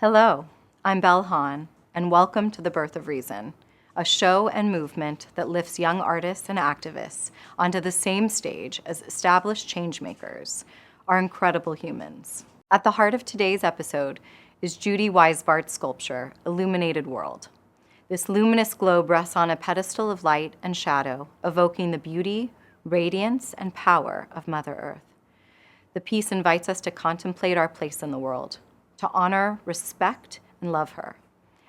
Hello, I'm Belle Hahn, and welcome to The Birth of Reason, a show and movement that lifts young artists and activists onto the same stage as established changemakers, our incredible humans. At the heart of today's episode is Judi Weisbart's sculpture, Illuminated World. This luminous globe rests on a pedestal of light and shadow, evoking the beauty, radiance, and power of Mother Earth. The piece invites us to contemplate our place in the world, to honor, respect, and love her,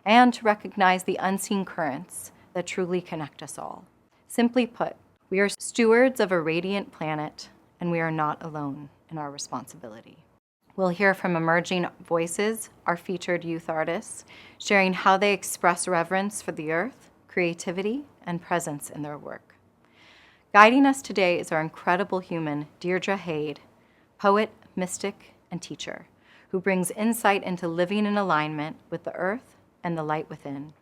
and to recognize the unseen currents that truly connect us all. Simply put, we are stewards of a radiant planet, and we are not alone in our responsibility. We'll hear from emerging voices, our featured youth artists, sharing how they express reverence for the earth, creativity, and presence in their work. Guiding us today is our incredible human, Deirdre Haid, poet, mystic, and teacher, who brings insight into living in alignment with the earth and the light within.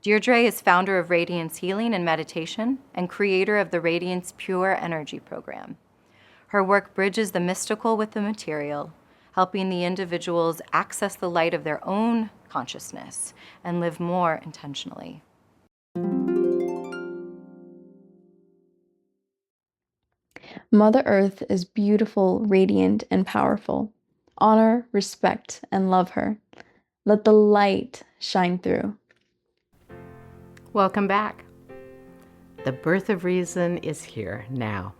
Deirdre is founder of Radiance Healing and Meditation and creator of the Radiance Pure Energy program. Her work bridges the mystical with the material, helping the individuals access the light of their own consciousness and live more intentionally. Mother Earth is beautiful, radiant, and powerful. Honor, respect, and love her. Let the light shine through. Welcome back. The Birth of Reason is here now.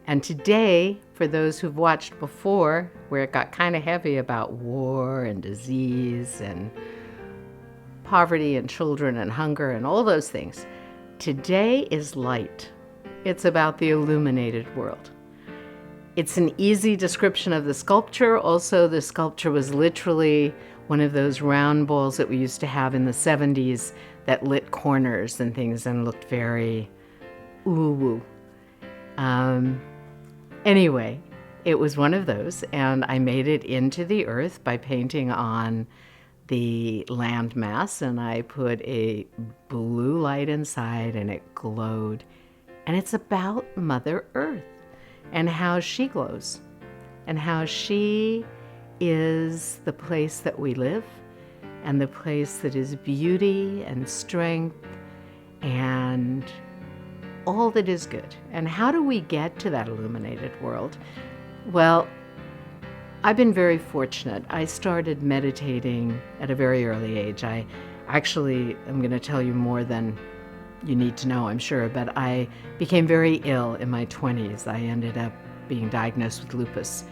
And today, for those who've watched before, where it got kind of heavy about war and disease and poverty and children and hunger and all those things, today is light. It's about the illuminated world. It's an easy description of the sculpture. Also, the sculpture was literally one of those round balls that we used to have in the 70s that lit corners and things and looked very ooh-woo. Anyway, it was one of those, and I made it into the earth by painting on the landmass, and I put a blue light inside, and it glowed. And it's about Mother Earth and how she glows and how she is the place that we live and the place that is beauty and strength and all that is good. And how do we get to that illuminated world? Well, I've been very fortunate. I started meditating at a very early age. I actually am going to tell you more than you need to know, I'm sure, but I became very ill in my 20s. I ended up being diagnosed with lupus.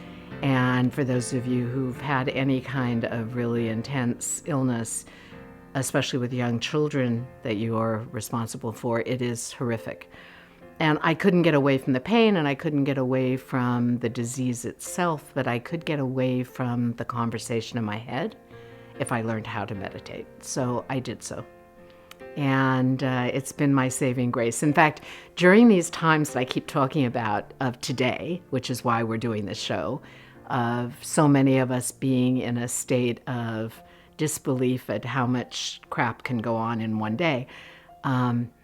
And for those of you who've had any kind of really intense illness, especially with young children that you are responsible for, it is horrific. And I couldn't get away from the pain, and I couldn't get away from the disease itself, but I could get away from the conversation in my head if I learned how to meditate. So I did so. And it's been my saving grace. In fact, during these times that I keep talking about of today, which is why we're doing this show, of so many of us being in a state of disbelief at how much crap can go on in one day,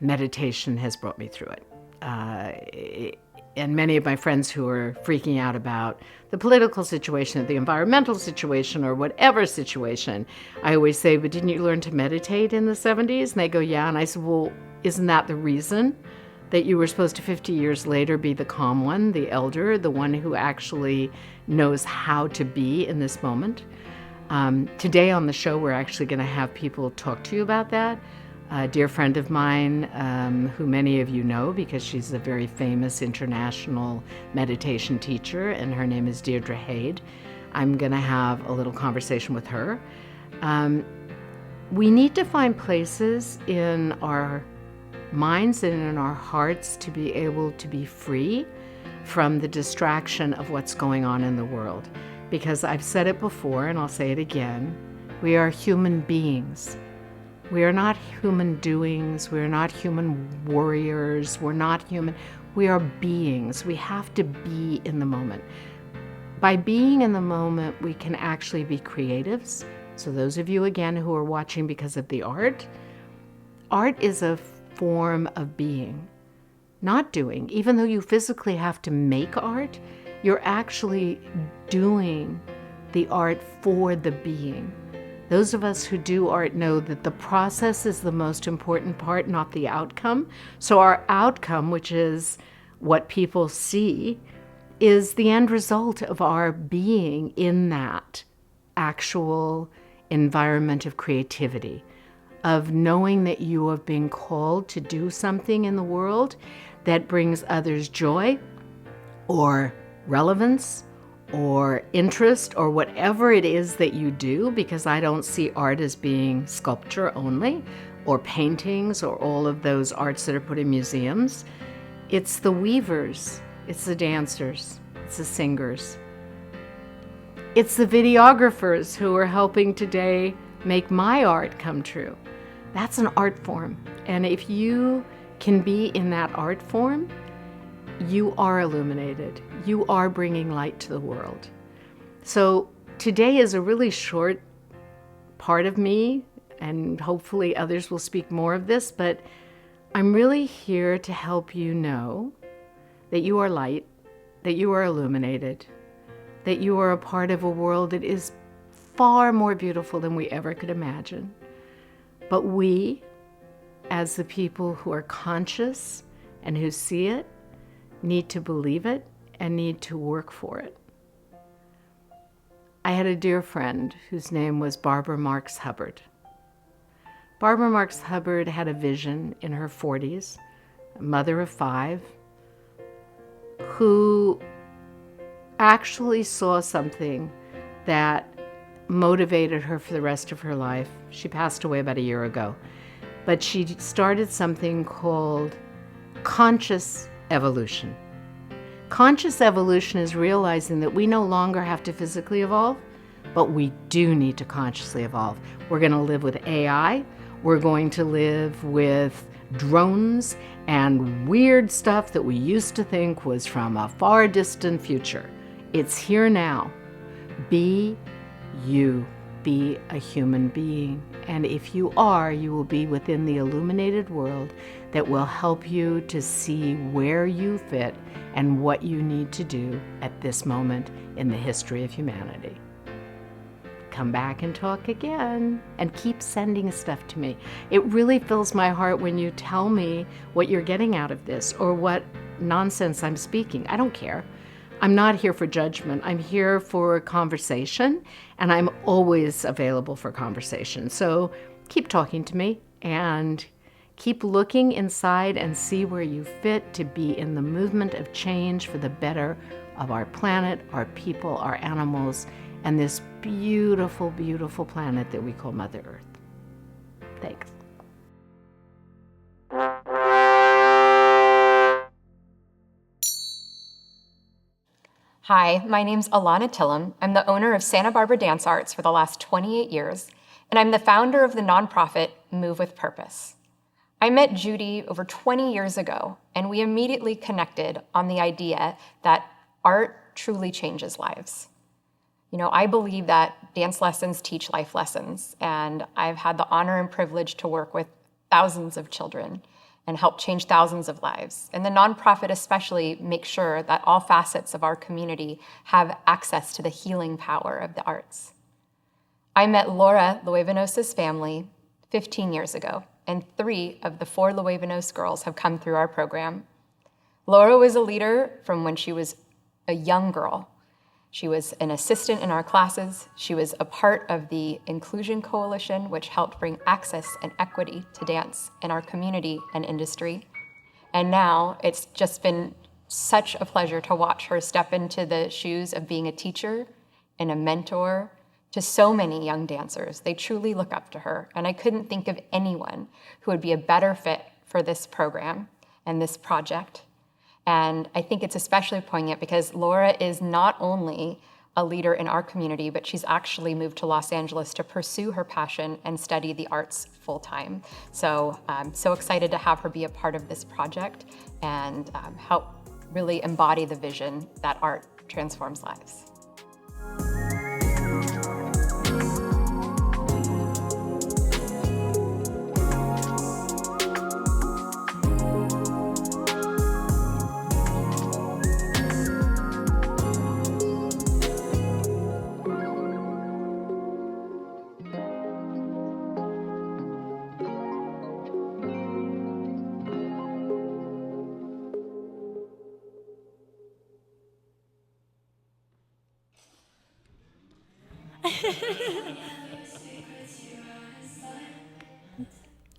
meditation has brought me through it. And many of my friends who are freaking out about the political situation, the environmental situation, or whatever situation, I always say, but didn't you learn to meditate in the 70s? And they go, yeah. And I said, well, isn't that the reason that you were supposed to 50 years later be the calm one, the elder, the one who actually knows how to be in this moment? Today on the show, we're actually going to have people talk to you about that. A dear friend of mine, who many of you know because she's a very famous international meditation teacher, and her name is Deirdre Haid. I'm going to have a little conversation with her. We need to find places in our minds and in our hearts to be able to be free from the distraction of what's going on in the world. Because I've said it before, and I'll say it again, we are human beings. We are not human doings. We are not human warriors. We're not human. We are beings. We have to be in the moment. By being in the moment, we can actually be creatives. So those of you, again, who are watching because of the art is a form of being, not doing. Even though you physically have to make art, you're actually doing the art for the being. Those of us who do art know that the process is the most important part, not the outcome. So our outcome, which is what people see, is the end result of our being in that actual environment of creativity, of knowing that you have been called to do something in the world that brings others joy or relevance or interest or whatever it is that you do, because I don't see art as being sculpture only or paintings or all of those arts that are put in museums. It's the weavers, it's the dancers, it's the singers, it's the videographers who are helping today make my art come true. That's an art form. And if you can be in that art form, you are illuminated. You are bringing light to the world. So today is a really short part of me, and hopefully others will speak more of this, but I'm really here to help you know that you are light, that you are illuminated, that you are a part of a world that is far more beautiful than we ever could imagine. But we, as the people who are conscious and who see it, need to believe it and need to work for it. I had a dear friend whose name was Barbara Marx Hubbard. Barbara Marx Hubbard had a vision in her 40s, a mother of 5, who actually saw something that motivated her for the rest of her life. She passed away about a year ago, but she started something called conscious evolution. Conscious evolution is realizing that we no longer have to physically evolve, but we do need to consciously evolve. We're going to live with AI. We're going to live with drones and weird stuff that we used to think was from a far distant future. It's here now. Be you. Be a human being. And if you are, you will be within the illuminated world that will help you to see where you fit and what you need to do at this moment in the history of humanity. Come back and talk again, and keep sending stuff to me. It really fills my heart when you tell me what you're getting out of this or what nonsense I'm speaking. I don't care. I'm not here for judgment. I'm here for conversation, and I'm always available for conversation. So keep talking to me and keep looking inside and see where you fit to be in the movement of change for the better of our planet, our people, our animals, and this beautiful, beautiful planet that we call Mother Earth. Thanks. Hi, my name's Alana Tillum. I'm the owner of Santa Barbara Dance Arts for the last 28 years, and I'm the founder of the nonprofit Move with Purpose. I met Judi over 20 years ago, and we immediately connected on the idea that art truly changes lives. You know, I believe that dance lessons teach life lessons, and I've had the honor and privilege to work with thousands of children and help change thousands of lives. And the nonprofit especially makes sure that all facets of our community have access to the healing power of the arts. I met Laura Luevanos' family 15 years ago, and 3 of the 4 Luevanos girls have come through our program. Laura was a leader from when she was a young girl. She was an assistant in our classes. She was a part of the Inclusion Coalition, which helped bring access and equity to dance in our community and industry. And now it's just been such a pleasure to watch her step into the shoes of being a teacher and a mentor to so many young dancers. They truly look up to her. And I couldn't think of anyone who would be a better fit for this program and this project. And I think it's especially poignant because Laura is not only a leader in our community, but she's actually moved to Los Angeles to pursue her passion and study the arts full time. So I'm so excited to have her be a part of this project and help really embody the vision that art transforms lives.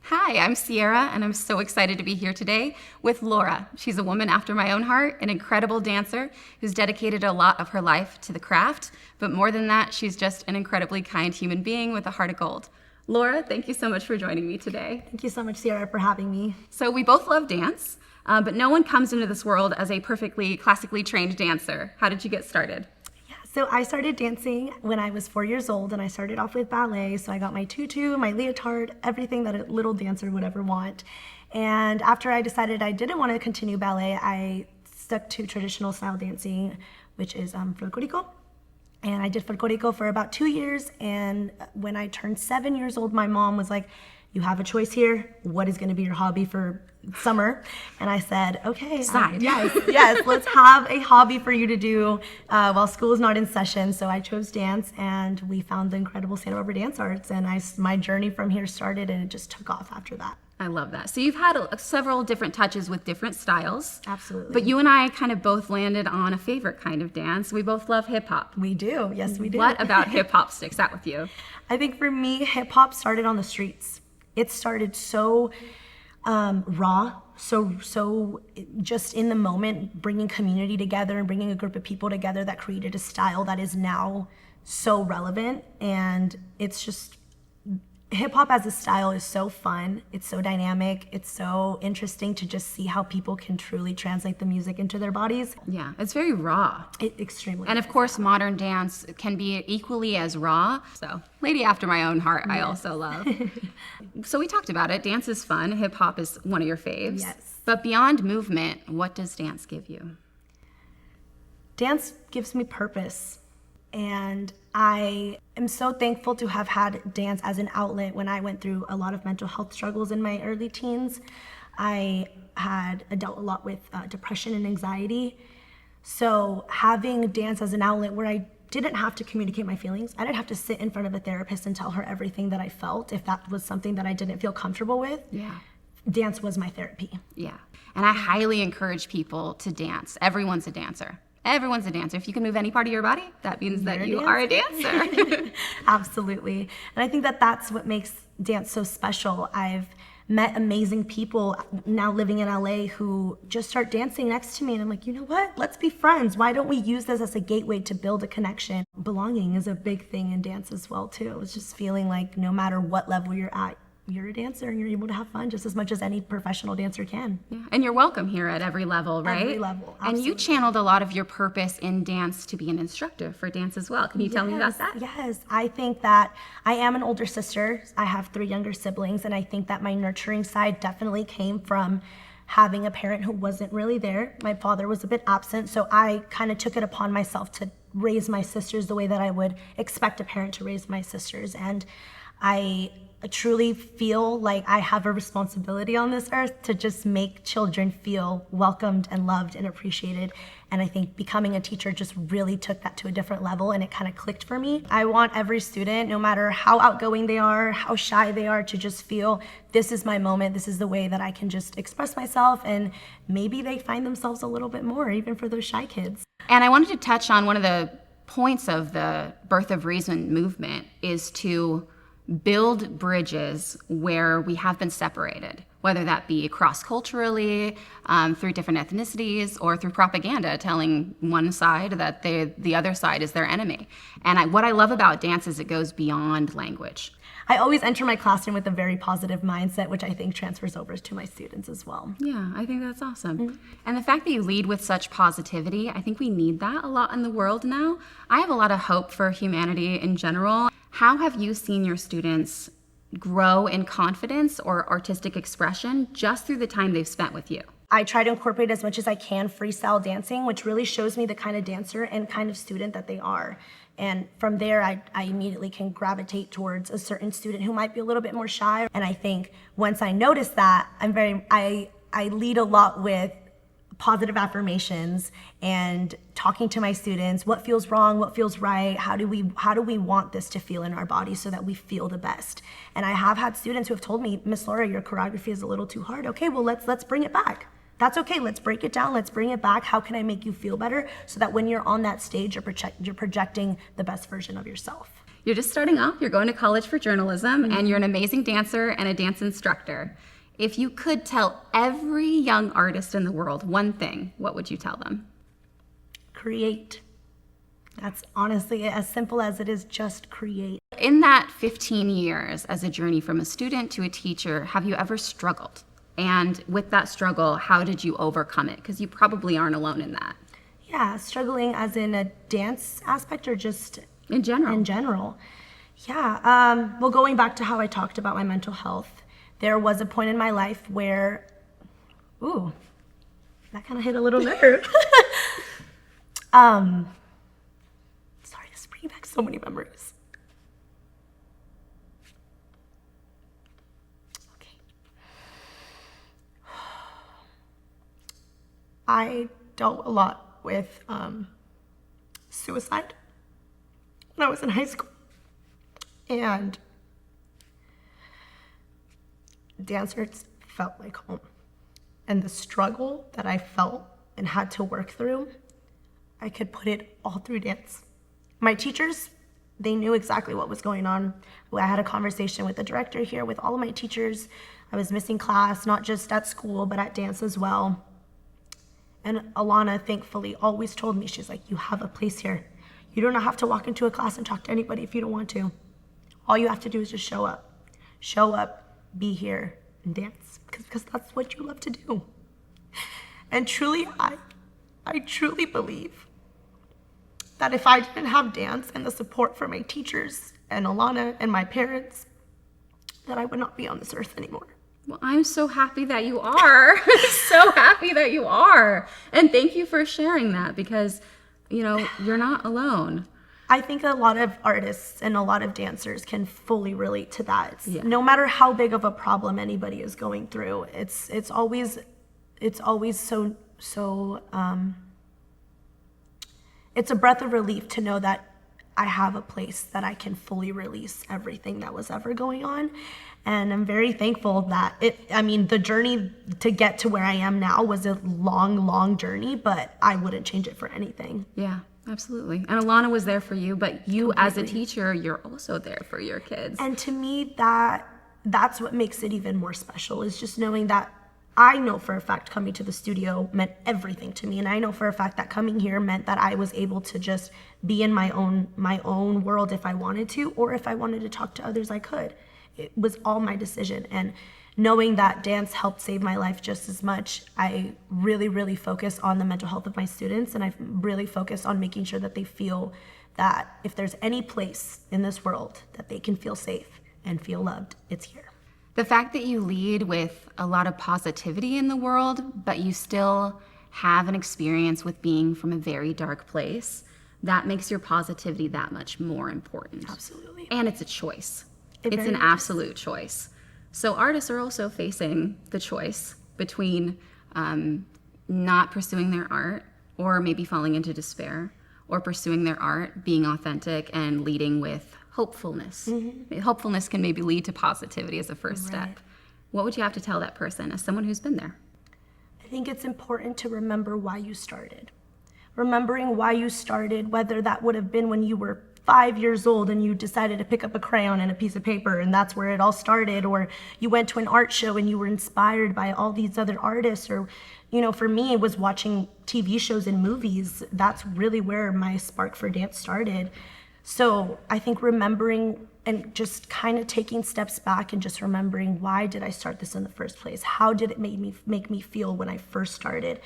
Hi, I'm Sierra, and I'm so excited to be here today with Laura. She's a woman after my own heart, an incredible dancer who's dedicated a lot of her life to the craft, but more than that, she's just an incredibly kind human being with a heart of gold. Laura, thank you so much for joining me today. Thank you so much, Sierra, for having me. So we both love dance, but no one comes into this world as a perfectly classically trained dancer. How did you get started? So I started dancing when I was 4 years old, and I started off with ballet. So I got my tutu, my leotard, everything that a little dancer would ever want. And after I decided I didn't want to continue ballet, I stuck to traditional style dancing, which is folclorico. And I did folclorico for about 2 years. And when I turned 7 years old, my mom was like, "You have a choice here. What is going to be your hobby for summer?" And I said, "Okay, yes, let's have a hobby for you to do while school is not in session." So I chose dance, and we found the incredible Santa Barbara Dance Arts, and my journey from here started, and it just took off after that. I love that. So you've had several different touches with different styles. Absolutely. But you and I kind of both landed on a favorite kind of dance. We both love hip hop. We do, yes, we do. What about hip hop sticks out with you? I think for me, hip hop started on the streets. It started so raw, so just in the moment, bringing community together and bringing a group of people together that created a style that is now so relevant. And it's just, hip hop as a style is so fun. It's so dynamic. It's so interesting to just see how people can truly translate the music into their bodies. Yeah, it's very raw. Extremely. And of course, modern dance can be equally as raw. So, lady after my own heart, I also love. So we talked about it. Dance is fun. Hip hop is one of your faves. Yes. But beyond movement, what does dance give you? Dance gives me purpose. And I am so thankful to have had dance as an outlet when I went through a lot of mental health struggles in my early teens. I had dealt a lot with depression and anxiety. So having dance as an outlet where I didn't have to communicate my feelings, I didn't have to sit in front of a therapist and tell her everything that I felt if that was something that I didn't feel comfortable with. Yeah. Dance was my therapy. Yeah. And I highly encourage people to dance. Everyone's a dancer. Everyone's a dancer. If you can move any part of your body, that means that you are a dancer. Absolutely. And I think that that's what makes dance so special. I've met amazing people now living in LA who just start dancing next to me, and I'm like, you know what? Let's be friends. Why don't we use this as a gateway to build a connection? Belonging is a big thing in dance as well, too. It's just feeling like no matter what level you're at, you're a dancer and you're able to have fun just as much as any professional dancer can. Yeah. And you're welcome here at every level, right? Every level, And you absolutely. channeled a lot of your purpose in dance to be an instructor for dance as well. Can you tell me about that? Yes, I think that I am an older sister. I have 3 younger siblings, and I think that my nurturing side definitely came from having a parent who wasn't really there. My father was a bit absent, so I kind of took it upon myself to raise my sisters the way that I would expect a parent to raise my sisters. And I truly feel like I have a responsibility on this earth to just make children feel welcomed and loved and appreciated. And I think becoming a teacher just really took that to a different level, and it kind of clicked for me. I want every student, no matter how outgoing they are, how shy they are, to just feel this is my moment, this is the way that I can just express myself, and maybe they find themselves a little bit more, even for those shy kids. And I wanted to touch on one of the points of the Birth of Reason movement is to build bridges where we have been separated, whether that be cross-culturally, through different ethnicities, or through propaganda telling one side that the other side is their enemy. And what I love about dance is it goes beyond language. I always enter my classroom with a very positive mindset, which I think transfers over to my students as well. Yeah, I think that's awesome. And the fact that you lead with such positivity, I think we need that a lot in the world now. I have a lot of hope for humanity in general. How have you seen your students grow in confidence or artistic expression just through the time they've spent with you? I try to incorporate as much as I can freestyle dancing, which really shows me the kind of dancer and kind of student that they are. And from there, I immediately can gravitate towards a certain student who might be a little bit more shy. And I think once I notice that, I lead a lot with positive affirmations and talking to my students, what feels wrong, what feels right, how do we want this to feel in our bodies so that we feel the best. And I have had students who have told me, Miss Laura, your choreography is a little too hard. Okay, well let's bring it back. That's okay, let's break it down, let's bring it back. How can I make you feel better so that when you're on that stage, you're projecting the best version of yourself? You're just starting off, you're going to college for journalism, and you're an amazing dancer and a dance instructor. If you could tell every young artist in the world one thing, what would you tell them? Create. That's honestly as simple as it is, just create. In that 15 years as a journey from a student to a teacher, have you ever struggled? And with that struggle, how did you overcome it? Because you probably aren't alone in that. Yeah, struggling as in a dance aspect or just In general. in general. Yeah, well, going back to how I talked about my mental health, there was a point in my life where, ooh, that kind of hit a little nerve. Sorry, this is bringing back so many memories. Okay. I dealt a lot with suicide when I was in high school. And dancers felt like home. And the struggle that I felt and had to work through, I could put it all through dance. My teachers, they knew exactly what was going on. I had a conversation with the director here, with all of my teachers. I was missing class, not just at school, but at dance as well. And Alana, thankfully, always told me, she's like, you have a place here. You don't have to walk into a class and talk to anybody if you don't want to. All you have to do is just show up. Show up, be here, and dance, because that's what you love to do. And truly, I truly believe that if I didn't have dance and the support from my teachers and Alana and my parents, that I would not be on this earth anymore. Well, I'm so happy that you are. So happy that you are. And thank you for sharing that because, you're not alone. I think a lot of artists and a lot of dancers can fully relate to that. Yeah. No matter how big of a problem anybody is going through, it's always so it's a breath of relief to know that I have a place that I can fully release everything that was ever going on. And I'm very thankful that the journey to get to where I am now was a long, long journey, but I wouldn't change it for anything. Yeah, absolutely. And Alana was there for you, but you as a teacher, you're also there for your kids. And to me, that's what makes it even more special, is just knowing that I know for a fact coming to the studio meant everything to me. And I know for a fact that coming here meant that I was able to just be in my own world if I wanted to, or if I wanted to talk to others, I could. It was all my decision. And knowing that dance helped save my life just as much, I really, really focus on the mental health of my students. And I really focus on making sure that they feel that if there's any place in this world that they can feel safe and feel loved, it's here. The fact that you lead with a lot of positivity in the world, but you still have an experience with being from a very dark place, that makes your positivity that much more important. Absolutely. And it's a choice. It's very an much absolute choice. So artists are also facing the choice between not pursuing their art, or maybe falling into despair, or pursuing their art, being authentic, and leading with hopefulness. Mm-hmm. Hopefulness can maybe lead to positivity as a first step. What would you have to tell that person as someone who's been there? I think it's important to remember why you started. Remembering why you started, whether that would have been when you were 5 years old and you decided to pick up a crayon and a piece of paper and that's where it all started, or you went to an art show and you were inspired by all these other artists, or for me it was watching TV shows and movies. That's really where my spark for dance started. So I think remembering and just kind of taking steps back and just remembering, why did I start this in the first place? How did it make me feel when I first started?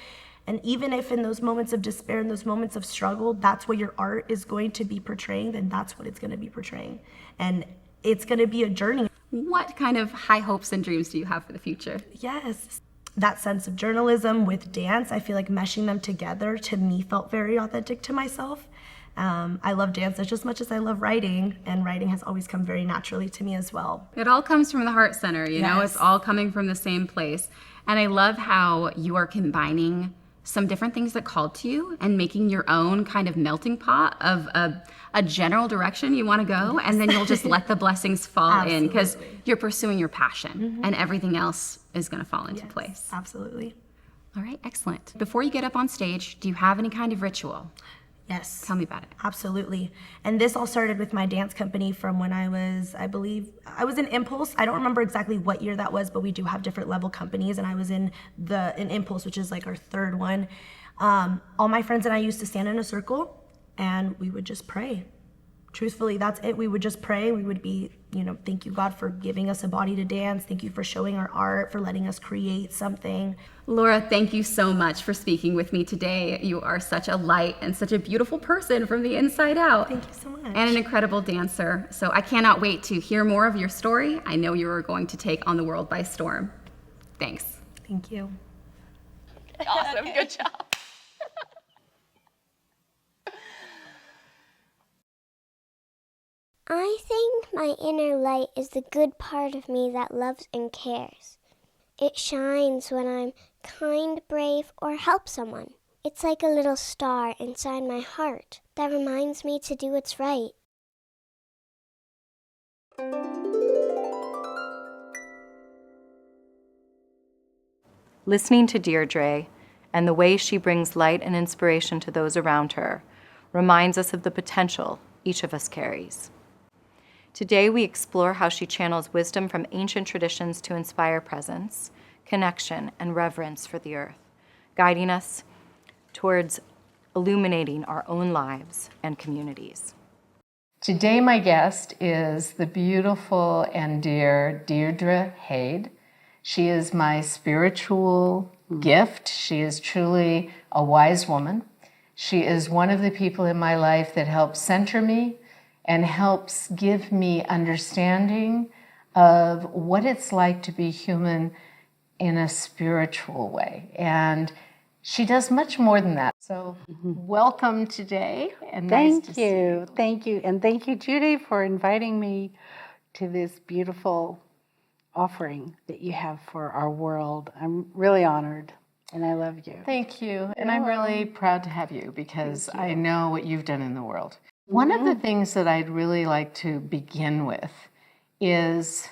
And even if in those moments of despair and those moments of struggle, that's what your art is going to be portraying, then that's what it's going to be portraying. And it's going to be a journey. What kind of high hopes and dreams do you have for the future? Yes. That sense of journalism with dance, I feel like meshing them together to me felt very authentic to myself. I love dance just as much as I love writing, and writing has always come very naturally to me as well. It all comes from the heart center, you know, it's all coming from the same place. And I love how you are combining some different things that called to you and making your own kind of melting pot of a general direction you want to go, and then you'll just let the blessings fall in because you're pursuing your passion, and everything else is going to fall into place. Absolutely. All right, excellent. Before you get up on stage, do you have any kind of ritual? Yes. Tell me about it. Absolutely. And this all started with my dance company from when I was, I believe, I was in Impulse. I don't remember exactly what year that was, but we do have different level companies. And I was in Impulse, which is like our third one. All my friends and I used to stand in a circle and we would just pray. Truthfully, that's it. We would just pray. We would be, thank you, God, for giving us a body to dance. Thank you for showing our art, for letting us create something. Laura, thank you so much for speaking with me today. You are such a light and such a beautiful person from the inside out. Thank you so much. And an incredible dancer. So I cannot wait to hear more of your story. I know you are going to take on the world by storm. Thanks. Thank you. Awesome. Good job. I think my inner light is the good part of me that loves and cares. It shines when I'm kind, brave, or help someone. It's like a little star inside my heart that reminds me to do what's right. Listening to Deirdre and the way she brings light and inspiration to those around her reminds us of the potential each of us carries. Today, we explore how she channels wisdom from ancient traditions to inspire presence, connection, and reverence for the earth, guiding us towards illuminating our own lives and communities. Today, my guest is the beautiful and dear Deirdre Hayde. She is my spiritual gift. She is truly a wise woman. She is one of the people in my life that helps center me and helps give me understanding of what it's like to be human in a spiritual way. And she does much more than that. So welcome today, and nice to see you. Thank you. And thank you, Judi, for inviting me to this beautiful offering that you have for our world. I'm really honored, and I love you. Thank you. And I'm really proud to have you because I know what you've done in the world. One of the things that I'd really like to begin with is,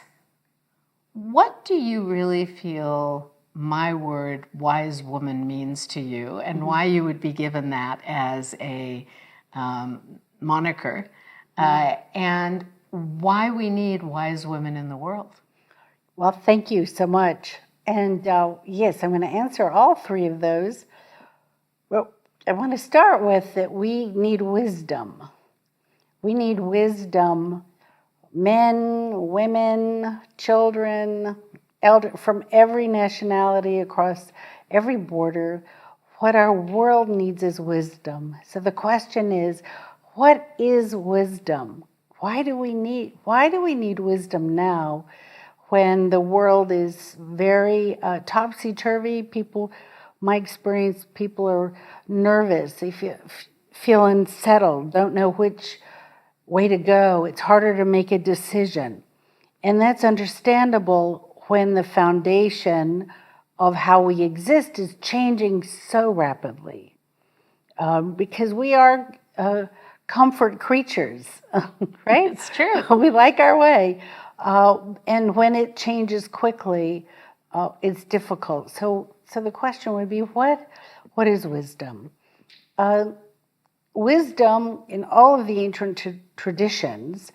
what do you really feel my word wise woman means to you, and why you would be given that as a moniker, and why we need wise women in the world? Well, thank you so much. And yes, I'm going to answer all three of those. Well, I want to start with that we need wisdom. We need wisdom, men, women, children, from every nationality across every border. What our world needs is wisdom. So the question is, what is wisdom? Why do we need wisdom now when the world is very topsy-turvy? My experience, people are nervous. They feel unsettled, don't know which way to go. It's harder to make a decision. And that's understandable when the foundation of how we exist is changing so rapidly. Because we are comfort creatures, right? It's true. We like our way. And when it changes quickly, it's difficult. So the question would be, what is wisdom? Wisdom in all of the ancient traditions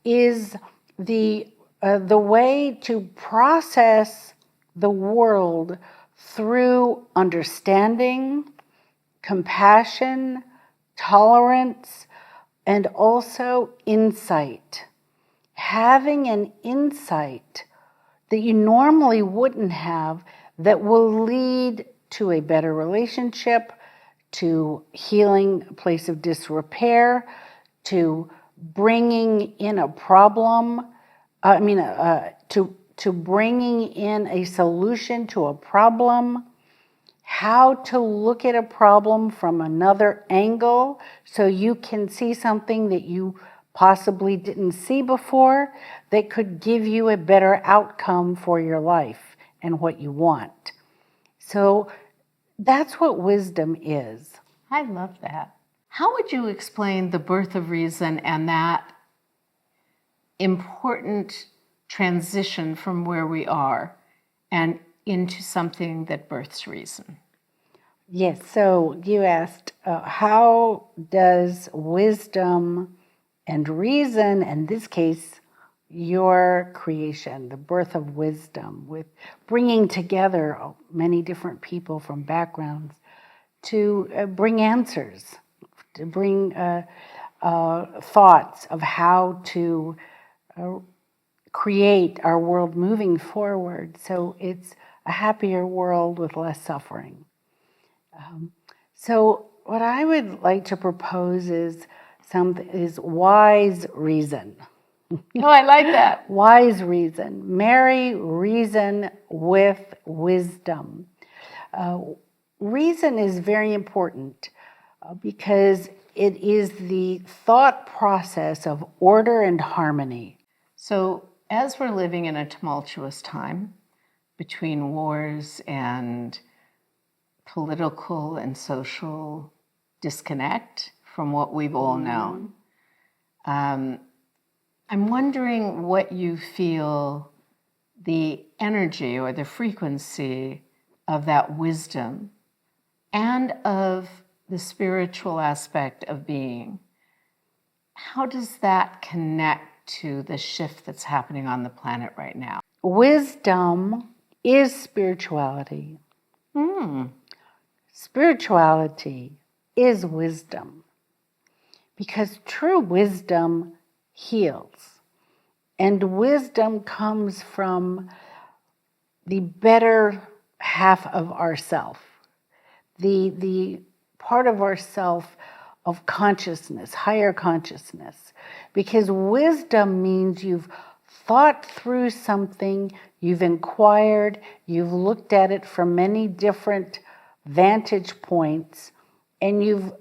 is the way to process the world through understanding, compassion, tolerance, and also insight. Having an insight that you normally wouldn't have that will lead to a better relationship, to healing a place of disrepair, to bringing in a problem, to bringing in a solution to a problem, how to look at a problem from another angle so you can see something that you possibly didn't see before that could give you a better outcome for your life and what you want. So that's what wisdom is. I love that. How would you explain the birth of reason and that important transition from where we are and into something that births reason? Yes, so you asked, how does wisdom and reason, in this case, your creation, the birth of wisdom, with bringing together many different people from backgrounds to bring answers, to bring thoughts of how to create our world moving forward so it's a happier world with less suffering. So what I would like to propose is wise reason. Oh, I like that. Wise reason. Marry reason with wisdom. Reason is very important because it is the thought process of order and harmony. So, as we're living in a tumultuous time between wars and political and social disconnect from what we've all known, I'm wondering what you feel the energy or the frequency of that wisdom and of the spiritual aspect of being. How does that connect to the shift that's happening on the planet right now? Wisdom is spirituality. Spirituality is wisdom because true wisdom heals. And wisdom comes from the better half of ourself, the part of ourself of consciousness, higher consciousness. Because wisdom means you've thought through something, you've inquired, you've looked at it from many different vantage points, and you've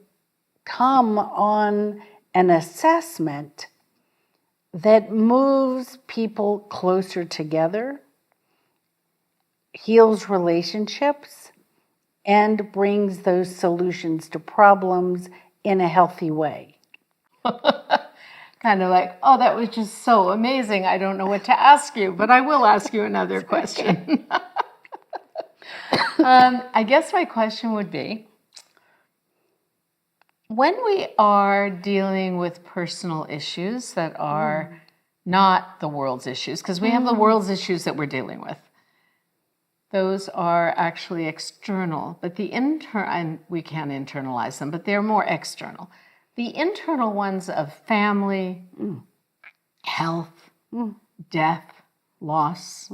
come on an assessment that moves people closer together, heals relationships, and brings those solutions to problems in a healthy way. Kind of like, oh, that was just so amazing. I don't know what to ask you, but I will ask you another question. I guess my question would be, when we are dealing with personal issues that are not the world's issues, because we have the world's issues that we're dealing with, those are actually external, but and we can internalize them, but they're more external. The internal ones of family, health, death, loss,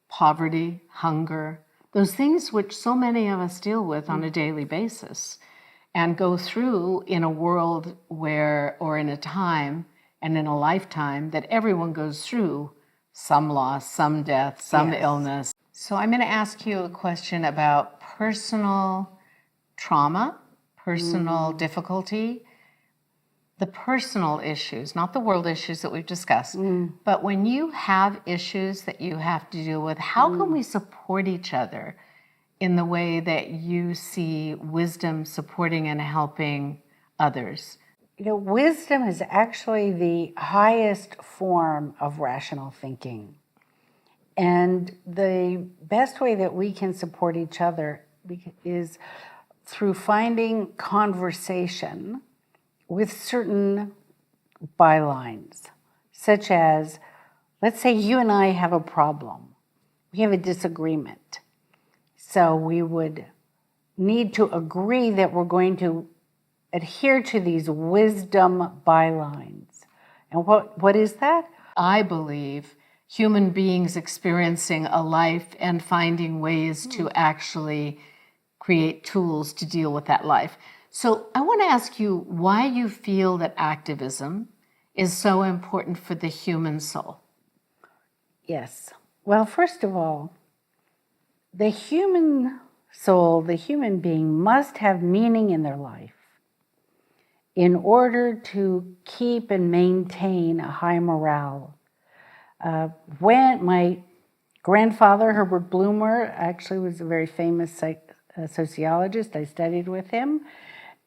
poverty, hunger, those things which so many of us deal with on a daily basis and go through in a world where, or in a time and in a lifetime that everyone goes through some loss, some death, some illness. So I'm going to ask you a question about personal trauma, personal difficulty, the personal issues, not the world issues that we've discussed, but when you have issues that you have to deal with, how can we support each other in the way that you see wisdom supporting and helping others? You know, wisdom is actually the highest form of rational thinking. And the best way that we can support each other is through finding conversation with certain bylines, such as, let's say you and I have a problem. We have a disagreement. So we would need to agree that we're going to adhere to these wisdom bylines. And what is that? I believe human beings experiencing a life and finding ways to actually create tools to deal with that life. So I want to ask you why you feel that activism is so important for the human soul. Yes. Well, first of all, the human soul, the human being, must have meaning in their life in order to keep and maintain a high morale. When my grandfather, Herbert Bloomer, actually was a very famous sociologist. I studied with him.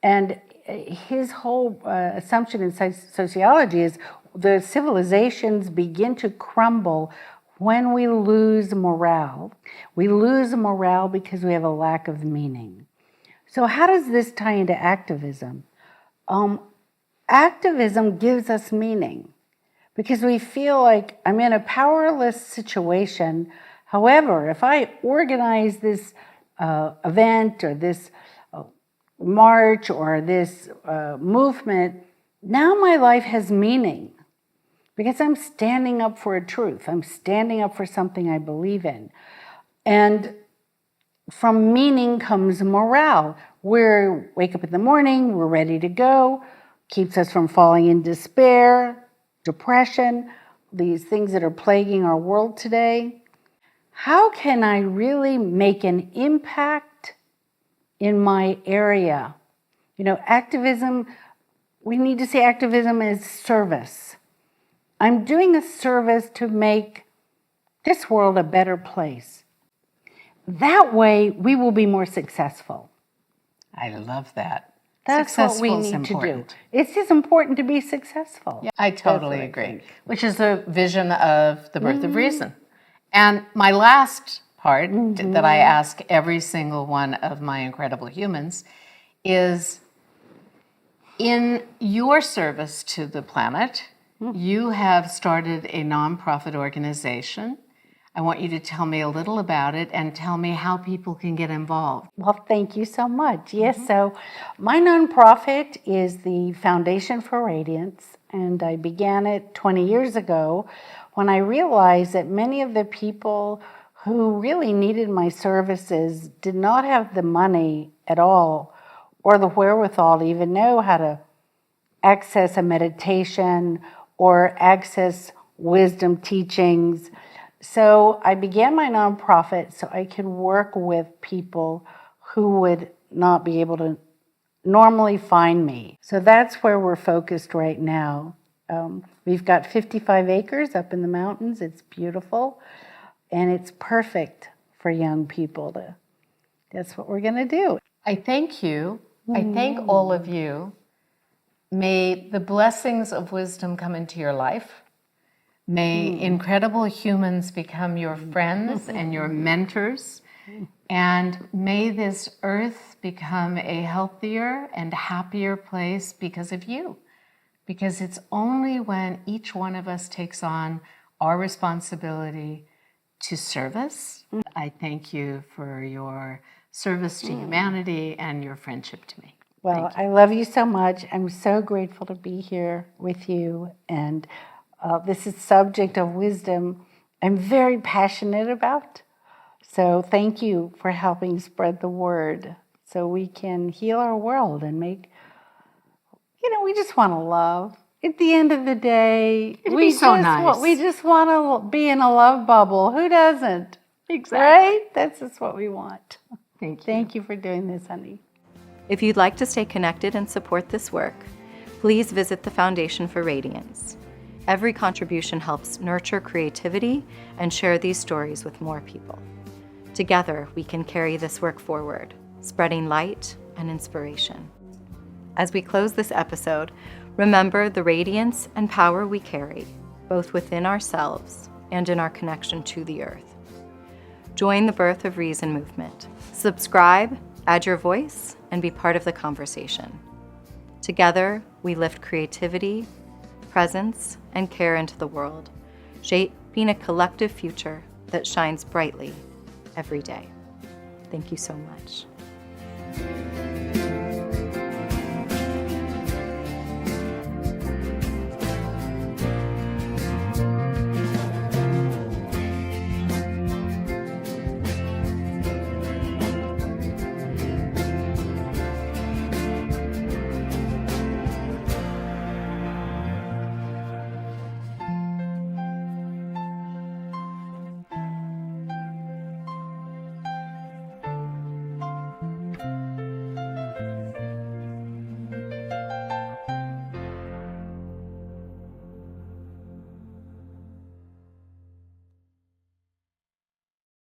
And his whole assumption in sociology is the civilizations begin to crumble when we lose morale. We lose morale because we have a lack of meaning. So how does this tie into activism? Activism gives us meaning because we feel like I'm in a powerless situation. However, if I organize this event or this march or this movement, now my life has meaning because I'm standing up for a truth. I'm standing up for something I believe in. And from meaning comes morale. We wake up in the morning, we're ready to go, keeps us from falling in despair, depression, these things that are plaguing our world today. How can I really make an impact in my area? You know, activism, we need to see activism as service. I'm doing a service to make this world a better place. That way, we will be more successful. I love that. That's what we Successful is need to do. important. It's just important to be successful. Yeah, I totally That's what I agree. think. Which is the vision of the birth of reason. And my last part that I ask every single one of my incredible humans is, in your service to the planet, you have started a nonprofit organization. I want you to tell me a little about it and tell me how people can get involved. Well, thank you so much. Yes, so my nonprofit is the Foundation for Radiance, and I began it 20 years ago when I realized that many of the people who really needed my services did not have the money at all or the wherewithal to even know how to access a meditation or access wisdom teachings. So I began my nonprofit so I could work with people who would not be able to normally find me. So that's where we're focused right now. We've got 55 acres up in the mountains. It's beautiful, and it's perfect for young people. That's what we're going to do. I thank you. I thank all of you. May the blessings of wisdom come into your life. May incredible humans become your friends and your mentors. And may this earth become a healthier and happier place because of you. Because it's only when each one of us takes on our responsibility to service. I thank you for your service to humanity and your friendship to me. Well, I love you so much. I'm so grateful to be here with you. And this is subject of wisdom I'm very passionate about. So thank you for helping spread the word so we can heal our world and make, we just want to love. At the end of the day, be so nice. We just want to be in a love bubble. Who doesn't? Exactly. Right? That's just what we want. Thank you. Thank you for doing this, honey. If you'd like to stay connected and support this work, please visit the Foundation for Radiance. Every contribution helps nurture creativity and share these stories with more people. Together, we can carry this work forward, spreading light and inspiration. As we close this episode, remember the radiance and power we carry, both within ourselves and in our connection to the earth. Join the Birth of Reason movement. Subscribe, add your voice, and be part of the conversation. Together, we lift creativity, presence, and care into the world, shaping a collective future that shines brightly every day. Thank you so much.